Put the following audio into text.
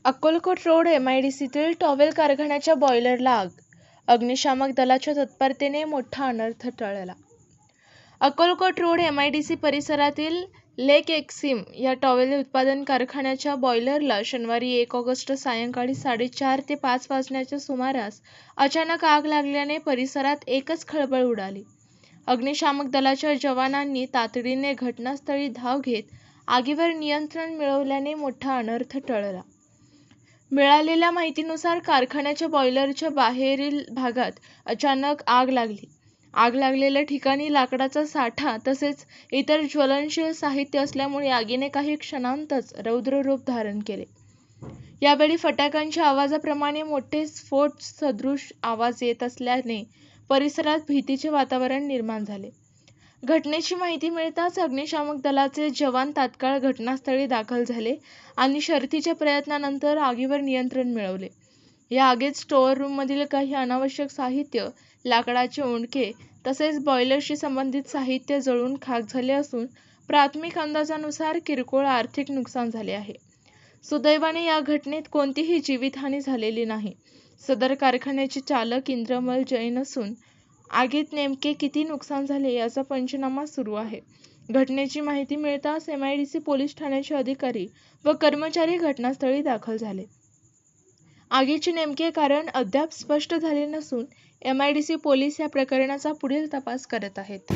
Akkalkot road MIDCतील towel कारखान्याच्या बॉयलरला आग. अग्निशामक दलाच्या तत्परतेने मोठा अनर्थ टळला. अक्कलकोट रोड MIDC परिसरातील लेक एक्सिम या टॉवेल उत्पादन कारखान्याच्या बॉयलरला शनिवारी 1 ऑगस्ट सायंकाळी 4:30 ते 5 वाजण्याच्या सुमारास अचानक आग लागल्याने परिसरात एकच खळबळ उडाली. अग्निशामक दलाच्या जवानांनी तातडीने घटनास्थळी धाव घेत आगीवर नियंत्रण मिळवल्याने मोठा अनर्थ टळला. मिळालेल्या माहितीनुसार कारखान्याच्या बॉयलरच्या बाहेरील भागात अचानक आग लागली. आग लागलेल्या ठिकाणी लाकडाचा साठा तसेच इतर ज्वलनशील साहित्य असल्यामुळे आगीने काही क्षणांतच रौद्र रूप धारण केले. यावेळी फटाक्यांच्या आवाजाप्रमाणे मोठे स्फोट सदृश आवाज येत असल्याने परिसरात भीतीचे वातावरण निर्माण झाले. घटनेची माहिती मिळताच अग्निशामक दलाचे जवान तात्काळ घटनास्थळी दाखल झाले आणि शर्थीच्या प्रयत्नानंतर आगीवर नियंत्रण मिळवले. या आगीत स्टोअर रूममधील काही अनावश्यक साहित्य, लाकडाचे ओंडके तसेच बॉयलरशी संबंधित साहित्य जळून खाक झाले असून प्राथमिक अंदाजानुसार किरकोळ आर्थिक नुकसान झाले आहे. सुदैवाने या घटनेत कोणतीही जीवितहानी झालेली नाही. सदर कारखान्याचे चालक इंद्रमल जैन असून आगीत नेमके किती नुकसान झाले याचा पंचनामा सुरू आहे. घटनेची माहिती मिळताच MIDC पोलीस ठाण्याचे अधिकारी व कर्मचारी घटनास्थळी दाखल झाले. आगीचे नेमके कारण अद्याप स्पष्ट झाले नसून MIDC पोलीस या प्रकरणाचा पुढील तपास करत आहेत.